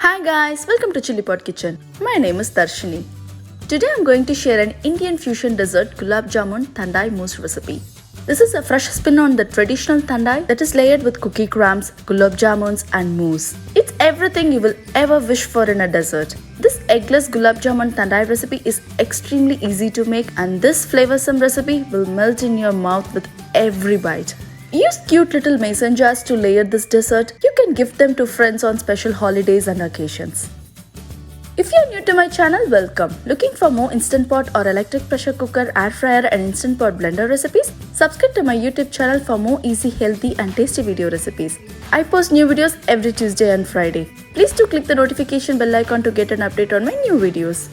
Hi guys, welcome to Chili Pot Kitchen. My name is Darshini. Today I'm going to share an Indian fusion dessert gulab jamun thandai mousse recipe. This is a fresh spin on the traditional thandai that is layered with cookie crumbs, gulab jamuns and mousse. It's everything you will ever wish for in a dessert. This eggless gulab jamun thandai recipe is extremely easy to make, and this flavorsome recipe will melt in your mouth with every bite. Use cute little mason jars to layer this dessert. You can gift them to friends on special holidays and occasions. If you're new to my channel, welcome. Looking for more Instant Pot or electric pressure cooker, air fryer and Instant Pot blender recipes? Subscribe to my YouTube channel for more easy, healthy and tasty video recipes. I post new videos every Tuesday and Friday. Please do click the notification bell icon to get an update on my new videos.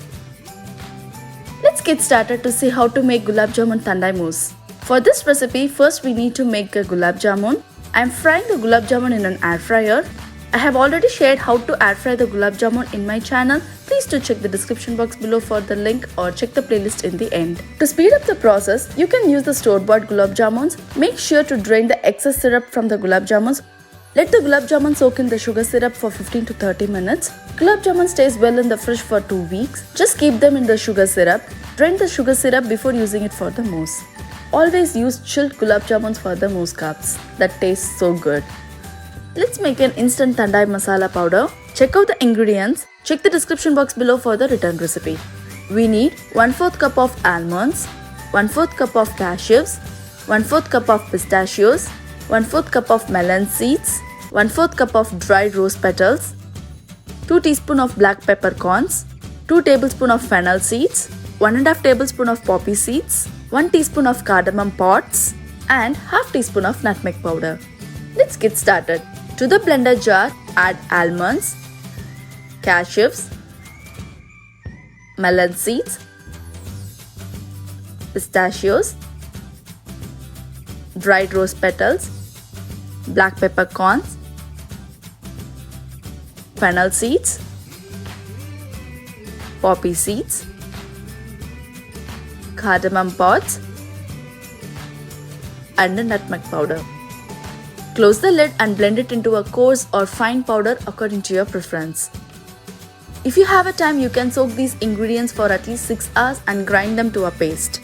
Let's get started to see how to make gulab jamun thandai mousse. For this recipe, first we need to make a gulab jamun. I am frying the gulab jamun in an air fryer. I have already shared how to air fry the gulab jamun in my channel. Please do check the description box below for the link or check the playlist in the end. To speed up the process, you can use the store-bought gulab jamuns. Make sure to drain the excess syrup from the gulab jamuns. Let the gulab jamun soak in the sugar syrup for 15 to 30 minutes. Gulab jamun stays well in the fridge for 2 weeks. Just keep them in the sugar syrup. Drain the sugar syrup before using it for the mousse. Always use chilled gulab jamuns for the mousse cups. That tastes so good. Let's make an instant thandai masala powder. Check out the ingredients. Check the description box below for the written recipe. We need 1/4 cup of almonds, 1/4 cup of cashews, 1/4 cup of pistachios, 1/4 cup of melon seeds, 1/4 cup of dried rose petals, 2 teaspoons of black peppercorns, 2 tablespoons of fennel seeds, 1½ tablespoon of poppy seeds, 1 teaspoon of cardamom pods and ½ teaspoon of nutmeg powder. Let's get started. To the blender jar, add almonds, cashews, melon seeds, pistachios, dried rose petals, black peppercorns, fennel seeds, poppy seeds, cardamom pods and the nutmeg powder. Close the lid and blend it into a coarse or fine powder according to your preference. If you have a time, you can soak these ingredients for at least 6 hours and grind them to a paste.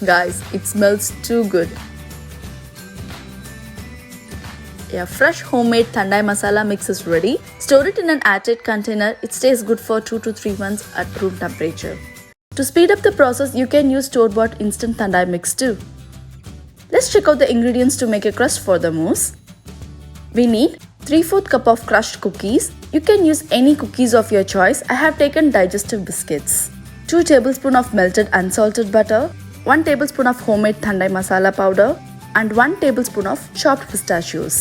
Guys, it smells too good. A fresh homemade thandai masala mix is ready. Store it in an airtight container. It stays good for 2 to 3 months at room temperature. To speed up the process, you can use store-bought instant thandai mix too. Let's check out the ingredients to make a crust for the mousse. We need 3/4 cup of crushed cookies. You can use any cookies of your choice. I have taken digestive biscuits. 2 tablespoons of melted unsalted butter, 1 tablespoon of homemade thandai masala powder and 1 tablespoon of chopped pistachios.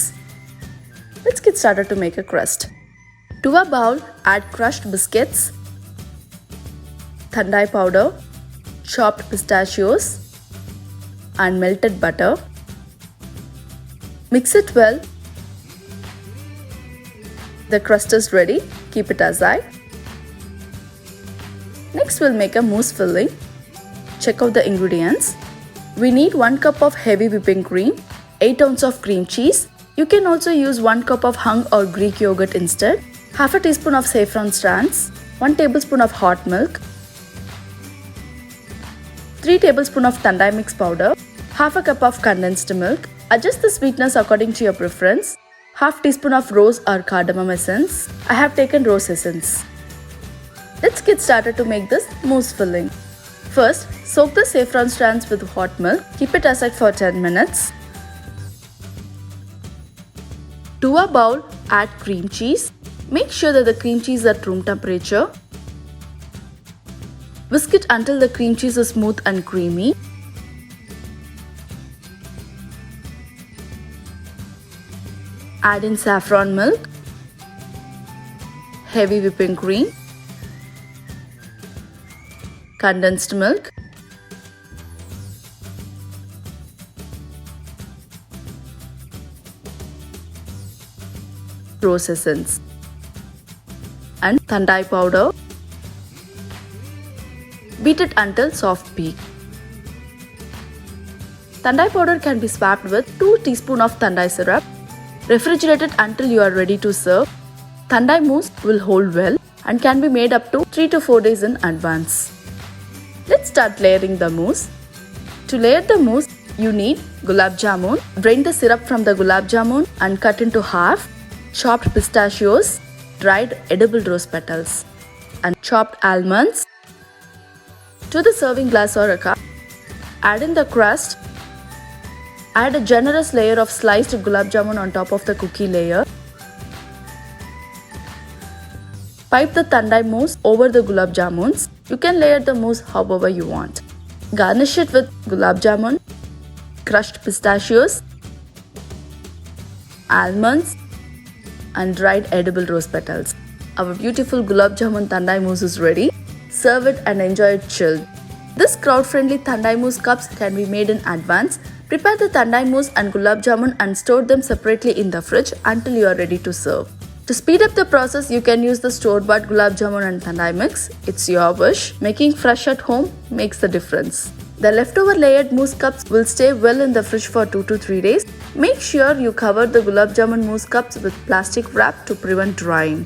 Let's get started to make a crust. To a bowl, add crushed biscuits, thandai powder, chopped pistachios and melted butter. Mix it well. The crust is ready. Keep it aside. Next we'll make a mousse filling. Check out the ingredients. We need 1 cup of heavy whipping cream, 8 ounces of cream cheese. You can also use 1 cup of hung or Greek yogurt instead. ½ teaspoon of saffron strands, 1 tablespoon of hot milk, 3 tablespoons of thandai mix powder, ½ cup of condensed milk. Adjust the sweetness according to your preference. ½ teaspoon of rose or cardamom essence. I have taken rose essence. Let's get started to make this mousse filling. First, soak the saffron strands with hot milk. Keep it aside for 10 minutes. To a bowl, add cream cheese. Make sure that the cream cheese is at room temperature. Whisk it until the cream cheese is smooth and creamy. Add in saffron milk, heavy whipping cream, condensed milk, rose essence and thandai powder. Beat it until soft peak. Thandai powder can be swapped with 2 teaspoons of thandai syrup. Refrigerate it until you are ready to serve. Thandai mousse will hold well and can be made up to 3 to 4 days in advance. Let's start layering the mousse. To layer the mousse, you need gulab jamun. Drain the syrup from the gulab jamun and cut into half. Chopped pistachios, dried edible rose petals, and chopped almonds. To the serving glass or a cup, add in the crust. Add a generous layer of sliced gulab jamun on top of the cookie layer. Pipe the thandai mousse over the gulab jamuns. You can layer the mousse however you want. Garnish it with gulab jamun, crushed pistachios, almonds, and dried edible rose petals. Our beautiful gulab jamun thandai mousse is ready. Serve it and enjoy it chilled. This crowd-friendly thandai mousse cups can be made in advance. Prepare the thandai mousse and gulab jamun and store them separately in the fridge until you are ready to serve. To speed up the process, you can use the store-bought gulab jamun and thandai mix. It's your wish. Making fresh at home makes the difference. The leftover layered mousse cups will stay well in the fridge for 2 to 3 days. Make sure you cover the gulab jamun mousse cups with plastic wrap to prevent drying.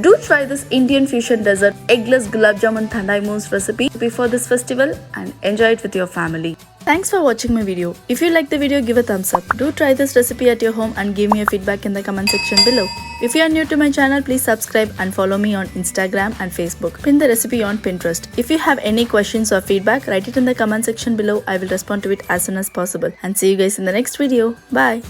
Do try this Indian fusion dessert eggless gulab jamun thandai mousse recipe before this festival and enjoy it with your family. Thanks for watching my video. If you like the video, give a thumbs up. Do try this recipe at your home and give me your feedback in the comment section below. If you are new to my channel, please subscribe and follow me on Instagram and Facebook. Pin the recipe on Pinterest. If you have any questions or feedback, write it in the comment section below. I will respond to it as soon as possible. And see you guys in the next video. Bye.